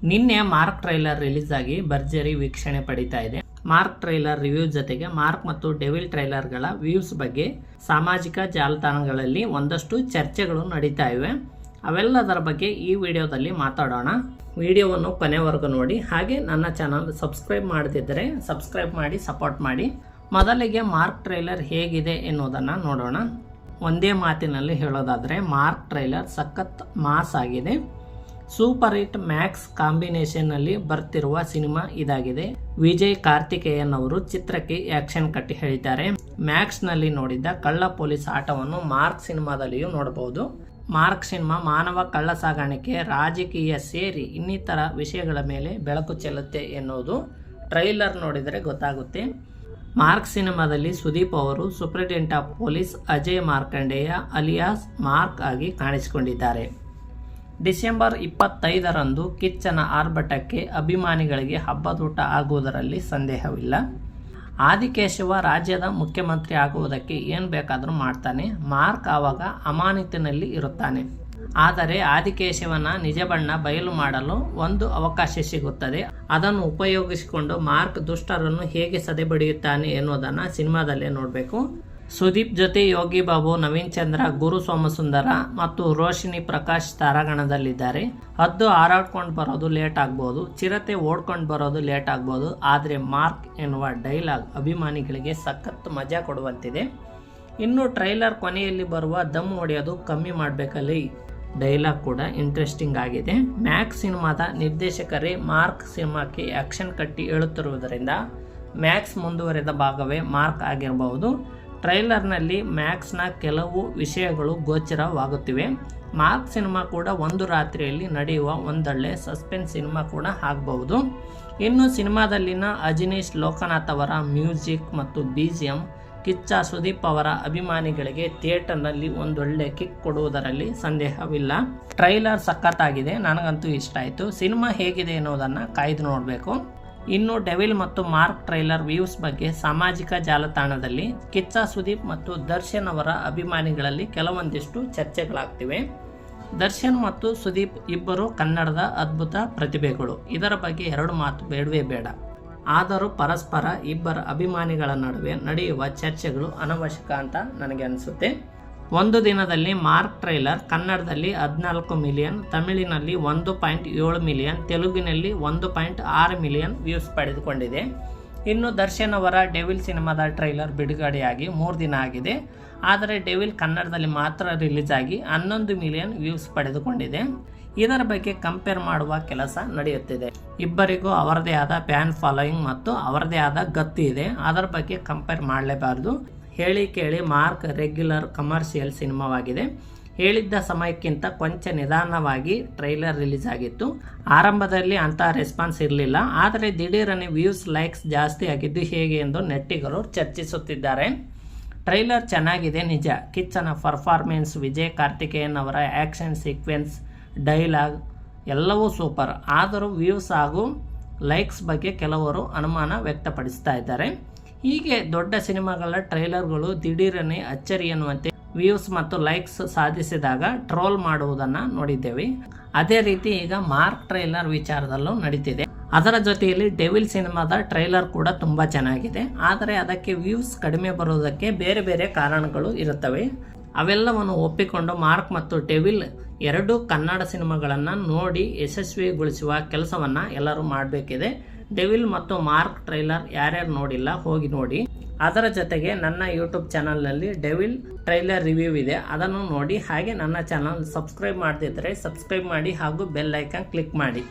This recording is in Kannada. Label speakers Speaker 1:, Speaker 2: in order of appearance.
Speaker 1: ನಿನ್ನೆ ಮಾರ್ಕ್ ಟ್ರೈಲರ್ ರಿಲೀಸ್ ಆಗಿ ಭರ್ಜರಿ ವೀಕ್ಷಣೆ ಪಡಿತಾ ಇದೆ. ಮಾರ್ಕ್ ಟ್ರೈಲರ್ ರಿವ್ಯೂ ಜೊತೆಗೆ ಮಾರ್ಕ್ ಮತ್ತು ಡೆವಿಲ್ ಟ್ರೈಲರ್ಗಳ ವ್ಯೂಸ್ ಬಗ್ಗೆ ಸಾಮಾಜಿಕ ಜಾಲತಾಣಗಳಲ್ಲಿ ಒಂದಷ್ಟು ಚರ್ಚೆಗಳು ನಡೀತಾ ಇವೆ. ಅವೆಲ್ಲದರ ಬಗ್ಗೆ ಈ ವಿಡಿಯೋದಲ್ಲಿ ಮಾತಾಡೋಣ. ವಿಡಿಯೋವನ್ನು ಕೊನೆವರೆಗೂ ನೋಡಿ, ಹಾಗೆ ನನ್ನ ಚಾನಲ್ ಸಬ್ಸ್ಕ್ರೈಬ್ ಮಾಡದಿದ್ದರೆ ಸಬ್ಸ್ಕ್ರೈಬ್ ಮಾಡಿ ಸಪೋರ್ಟ್ ಮಾಡಿ. ಮೊದಲಿಗೆ ಮಾರ್ಕ್ ಟ್ರೈಲರ್ ಹೇಗಿದೆ ಎನ್ನುವುದನ್ನು ನೋಡೋಣ. ಒಂದೇ ಮಾತಿನಲ್ಲಿ ಹೇಳೋದಾದರೆ ಮಾರ್ಕ್ ಟ್ರೈಲರ್ ಸಖತ್ ಮಾಸ್ ಆಗಿದೆ. ಸೂಪರ್ ಹಿಟ್ ಮ್ಯಾಕ್ಸ್ ಕಾಂಬಿನೇಷನ್ನಲ್ಲಿ ಬರ್ತಿರುವ ಸಿನಿಮಾ ಇದಾಗಿದೆ. ವಿಜಯ್ ಕಾರ್ತಿಕೇಯನ್ ಅವರು ಚಿತ್ರಕ್ಕೆ ಆಕ್ಷನ್ ಕಟ್ಟಿ ಹೇಳಿದ್ದಾರೆ. ಮ್ಯಾಕ್ಸ್ನಲ್ಲಿ ನೋಡಿದ್ದ ಕಳ್ಳ ಪೊಲೀಸ್ ಆಟವನ್ನು ಮಾರ್ಕ್ ಸಿನಿಮಾದಲ್ಲಿಯೂ ನೋಡಬಹುದು. ಮಾರ್ಕ್ ಸಿನಿಮಾ ಮಾನವ ಕಳ್ಳ ಸಾಗಾಣಿಕೆ, ರಾಜಕೀಯ ಸೇರಿ ಇನ್ನಿತರ ವಿಷಯಗಳ ಮೇಲೆ ಬೆಳಕು ಚೆಲ್ಲುತ್ತೆ ಎನ್ನುವುದು ಟ್ರೈಲರ್ ನೋಡಿದರೆ ಗೊತ್ತಾಗುತ್ತೆ. ಮಾರ್ಕ್ ಸಿನಿಮಾದಲ್ಲಿ ಸುದೀಪ್ ಅವರು superintendent of police Ajay Markandeya alias mark ಆಗಿ ಕಾಣಿಸಿಕೊಂಡಿದ್ದಾರೆ. ಡಿಸೆಂಬರ್ 25ರಂದು ಕಿಚ್ಚನ ಆರ್ಭಟಕ್ಕೆ ಅಭಿಮಾನಿಗಳಿಗೆ ಹಬ್ಬದೂಟ ಆಗುವುದರಲ್ಲಿ ಸಂದೇಹವಿಲ್ಲ. ಆದಿಕೇಶವ ರಾಜ್ಯದ ಮುಖ್ಯಮಂತ್ರಿ ಆಗುವುದಕ್ಕೆ ಏನು ಬೇಕಾದರೂ ಮಾಡ್ತಾನೆ. ಮಾರ್ಕ್ ಆವಾಗ ಅಮಾನತಿನಲ್ಲಿ ಇರುತ್ತಾನೆ. ಆದರೆ ಆದಿಕೇಶವನ ನಿಜ ಬಣ್ಣ ಬಯಲು ಮಾಡಲು ಒಂದು ಅವಕಾಶ ಸಿಗುತ್ತದೆ. ಅದನ್ನು ಉಪಯೋಗಿಸಿಕೊಂಡು ಮಾರ್ಕ್ ದುಷ್ಟರನ್ನು ಹೇಗೆ ಸದೆಬಡಿಯುತ್ತಾನೆ ಎನ್ನುವುದನ್ನು ಸಿನಿಮಾದಲ್ಲೇ ನೋಡಬೇಕು. ಸುದೀಪ್ ಜೊತೆ ಯೋಗಿ ಬಾಬು, ನವೀನ್ ಚಂದ್ರ, ಗುರು ಸೋಮಸುಂದರ ಮತ್ತು ರೋಶಿನಿ ಪ್ರಕಾಶ್ ತಾರಾಗಣದಲ್ಲಿದ್ದಾರೆ. ಹದ್ದು ಹಾರಾಡ್ಕೊಂಡು ಬರೋದು ಲೇಟ್ ಆಗ್ಬೋದು, ಚಿರತೆ ಓಡ್ಕೊಂಡು ಬರೋದು ಲೇಟ್ ಆಗ್ಬೋದು, ಆದರೆ ಮಾರ್ಕ್ ಎನ್ನುವ ಡೈಲಾಗ್ ಅಭಿಮಾನಿಗಳಿಗೆ ಸಖತ್ ಮಜಾ ಕೊಡುವಂತಿದೆ. ಇನ್ನು ಟ್ರೈಲರ್ ಕೊನೆಯಲ್ಲಿ ಬರುವ ದಮ್ ಹೊಡೆಯೋದು ಕಮ್ಮಿ ಮಾಡಬೇಕಲ್ಲಿ ಡೈಲಾಗ್ ಕೂಡ ಇಂಟ್ರೆಸ್ಟಿಂಗ್ ಆಗಿದೆ. ಮ್ಯಾಕ್ಸ್ ಸಿನಿಮಾದ ನಿರ್ದೇಶಕರೇ ಮಾರ್ಕ್ ಸಿನಿಮಾಕ್ಕೆ ಆಕ್ಷನ್ ಕಟ್ಟಿ ಹೇಳುತ್ತಿರುವುದರಿಂದ ಮ್ಯಾಕ್ಸ್ ಮುಂದುವರೆದ ಭಾಗವೇ ಮಾರ್ಕ್ ಆಗಿರಬಹುದು. ಟ್ರೈಲರ್ನಲ್ಲಿ ಮ್ಯಾಕ್ಸ್ನ ಕೆಲವು ವಿಷಯಗಳು ಗೋಚರವಾಗುತ್ತಿವೆ. ಮಾರ್ಕ್ ಸಿನಿಮಾ ಕೂಡ ಒಂದು ರಾತ್ರಿಯಲ್ಲಿ ನಡೆಯುವ ಒಂದೊಳ್ಳೆ ಸಸ್ಪೆನ್ಸ್ ಸಿನಿಮಾ ಕೂಡ ಆಗಬಹುದು. ಇನ್ನು ಸಿನಿಮಾದಲ್ಲಿನ ಅಜನೀಶ್ ಲೋಕನಾಥ್ ಅವರ ಮ್ಯೂಸಿಕ್ ಮತ್ತು BGM ಕಿಚ್ಚ ಸುದೀಪ್ ಅವರ ಅಭಿಮಾನಿಗಳಿಗೆ ಥಿಯೇಟರ್ನಲ್ಲಿ ಒಂದೊಳ್ಳೆ ಕಿಕ್ ಕೊಡುವುದರಲ್ಲಿ ಸಂದೇಹವಿಲ್ಲ. ಟ್ರೈಲರ್ ಸಖತ್ತಾಗಿದೆ, ನನಗಂತೂ ಇಷ್ಟ ಆಯಿತು. ಸಿನಿಮಾ ಹೇಗಿದೆ ಎನ್ನುವುದನ್ನು ಕಾಯ್ದು ನೋಡಬೇಕು. ಇನ್ನು ಡೆವಿಲ್ ಮತ್ತು ಮಾರ್ಕ್ ಟ್ರೈಲರ್ ವ್ಯೂಸ್ ಬಗ್ಗೆ ಸಾಮಾಜಿಕ ಜಾಲತಾಣದಲ್ಲಿ ಕಿಚ್ಚ ಸುದೀಪ್ ಮತ್ತು ದರ್ಶನ್ ಅವರ ಅಭಿಮಾನಿಗಳಲ್ಲಿ ಕೆಲವೊಂದಿಷ್ಟು ಚರ್ಚೆಗಳಾಗ್ತಿವೆ. ದರ್ಶನ್ ಮತ್ತು ಸುದೀಪ್ ಇಬ್ಬರು ಕನ್ನಡದ ಅದ್ಭುತ ಪ್ರತಿಭೆಗಳು. ಇದರ ಬಗ್ಗೆ ಎರಡು ಮಾತು ಬೇಡವೇ ಬೇಡ. ಆದರೂ ಪರಸ್ಪರ ಇಬ್ಬರ ಅಭಿಮಾನಿಗಳ ನಡುವೆ ನಡೆಯುವ ಚರ್ಚೆಗಳು ಅನವಶ್ಯಕ ಅಂತ ನನಗೆ ಅನಿಸುತ್ತೆ. ಒಂದು ದಿನದಲ್ಲಿ ಮಾರ್ಕ್ ಟ್ರೈಲರ್ ಕನ್ನಡದಲ್ಲಿ 14 ಮಿಲಿಯನ್, ತಮಿಳಿನಲ್ಲಿ 1.7 ಮಿಲಿಯನ್, ತೆಲುಗಿನಲ್ಲಿ 1.6 ಮಿಲಿಯನ್ ವ್ಯೂಸ್ ಪಡೆದುಕೊಂಡಿದೆ. ಇನ್ನು ದರ್ಶನ್ ಅವರ ಡೆವಿಲ್ ಸಿನಿಮಾದ ಟ್ರೈಲರ್ ಬಿಡುಗಡೆಯಾಗಿ 3 ದಿನ ಆಗಿದೆ. ಆದರೆ ಡೆವಿಲ್ ಕನ್ನಡದಲ್ಲಿ ಮಾತ್ರ ರಿಲೀಸ್ ಆಗಿ 11 ಮಿಲಿಯನ್ ವ್ಯೂಸ್ ಪಡೆದುಕೊಂಡಿದೆ. ಇದರ ಬಗ್ಗೆ ಕಂಪೇರ್ ಮಾಡುವ ಕೆಲಸ ನಡೆಯುತ್ತಿದೆ. ಇಬ್ಬರಿಗೂ ಅವರದೇ ಆದ ಫ್ಯಾನ್ ಫಾಲೋಯಿಂಗ್ ಮತ್ತು ಅವರದೇ ಆದ ಗತ್ತು ಇದೆ. ಅದರ ಬಗ್ಗೆ ಕಂಪೇರ್ ಮಾಡಲೇಬಾರದು. ಹೇಳಿ ಕೇಳಿ ಮಾರ್ಕ್ ರೆಗ್ಯುಲರ್ ಕಮರ್ಷಿಯಲ್ ಸಿನಿಮಾವಾಗಿದೆ. ಹೇಳಿದ್ದ ಸಮಯಕ್ಕಿಂತ ಕೊಂಚ ನಿಧಾನವಾಗಿ ಟ್ರೈಲರ್ ರಿಲೀಸ್ ಆಗಿತ್ತು. ಆರಂಭದಲ್ಲಿ ಅಂಥ ರೆಸ್ಪಾನ್ಸ್ ಇರಲಿಲ್ಲ. ಆದರೆ ದಿಢೀರನೆ ವ್ಯೂಸ್, ಲೈಕ್ಸ್ ಜಾಸ್ತಿ ಆಗಿದ್ದು ಹೇಗೆ ಎಂದು ನೆಟ್ಟಿಗರು ಚರ್ಚಿಸುತ್ತಿದ್ದಾರೆ. ಟ್ರೈಲರ್ ಚೆನ್ನಾಗಿದೆ ನಿಜ. ಕಿಚ್ಚನ ಪರ್ಫಾರ್ಮೆನ್ಸ್, ವಿಜಯ್ ಕಾರ್ತಿಕೇಯನ್ ಅವರ ಆ್ಯಕ್ಷನ್ ಸೀಕ್ವೆನ್ಸ್, ಡೈಲಾಗ್ ಎಲ್ಲವೂ ಸೂಪರ್. ಆದರೂ ವ್ಯೂಸ್ ಹಾಗೂ ಲೈಕ್ಸ್ ಬಗ್ಗೆ ಕೆಲವರು ಅನುಮಾನ ವ್ಯಕ್ತಪಡಿಸ್ತಾ ಇದ್ದಾರೆ. ಹೀಗೆ ದೊಡ್ಡ ಸಿನಿಮಾಗಳ ಟ್ರೈಲರ್ಗಳು ದಿಢೀರನೆ ಅಚ್ಚರಿ ಎನ್ನುವಂತೆ ವ್ಯೂಸ್ ಮತ್ತು ಲೈಕ್ಸ್ ಸಾಧಿಸಿದಾಗ ಟ್ರೋಲ್ ಮಾಡುವುದನ್ನು ನೋಡಿದ್ದೇವೆ. ಅದೇ ರೀತಿ ಈಗ ಮಾರ್ಕ್ ಟ್ರೈಲರ್ ವಿಚಾರದಲ್ಲೂ ನಡೀತಿದೆ. ಅದರ ಜೊತೆಯಲ್ಲಿ ಡೆವಿಲ್ ಸಿನಿಮಾದ ಟ್ರೈಲರ್ ಕೂಡ ತುಂಬ ಚೆನ್ನಾಗಿದೆ. ಆದರೆ ಅದಕ್ಕೆ ವ್ಯೂಸ್ ಕಡಿಮೆ ಬರುವುದಕ್ಕೆ ಬೇರೆ ಬೇರೆ ಕಾರಣಗಳು ಇರುತ್ತವೆ. ಅವೆಲ್ಲವನ್ನು ಒಪ್ಪಿಕೊಂಡು ಮಾರ್ಕ್ ಮತ್ತು ಡೆವಿಲ್ ಎರಡೂ ಕನ್ನಡ ಸಿನಿಮಾಗಳನ್ನು ನೋಡಿ ಯಶಸ್ವಿಗೊಳಿಸುವ ಕೆಲಸವನ್ನು ಎಲ್ಲರೂ ಮಾಡಬೇಕಿದೆ. ಡೆವಿಲ್ ಮತ್ತು ಮಾರ್ಕ್ ಟ್ರೈಲರ್ ಯಾರ್ಯಾರು ನೋಡಿಲ್ಲ ಹೋಗಿ ನೋಡಿ. ಅದರ ಜೊತೆಗೆ ನನ್ನ ಯೂಟ್ಯೂಬ್ ಚಾನಲ್ನಲ್ಲಿ ಡೆವಿಲ್ ಟ್ರೈಲರ್ ರಿವ್ಯೂ ಇದೆ, ಅದನ್ನು ನೋಡಿ. ಹಾಗೆ ನನ್ನ ಚಾನಲ್ ಸಬ್ಸ್ಕ್ರೈಬ್ ಮಾಡದಿದ್ದರೆ ಸಬ್ಸ್ಕ್ರೈಬ್ ಮಾಡಿ ಹಾಗೂ ಬೆಲ್ ಐಕಾನ್ ಕ್ಲಿಕ್ ಮಾಡಿ.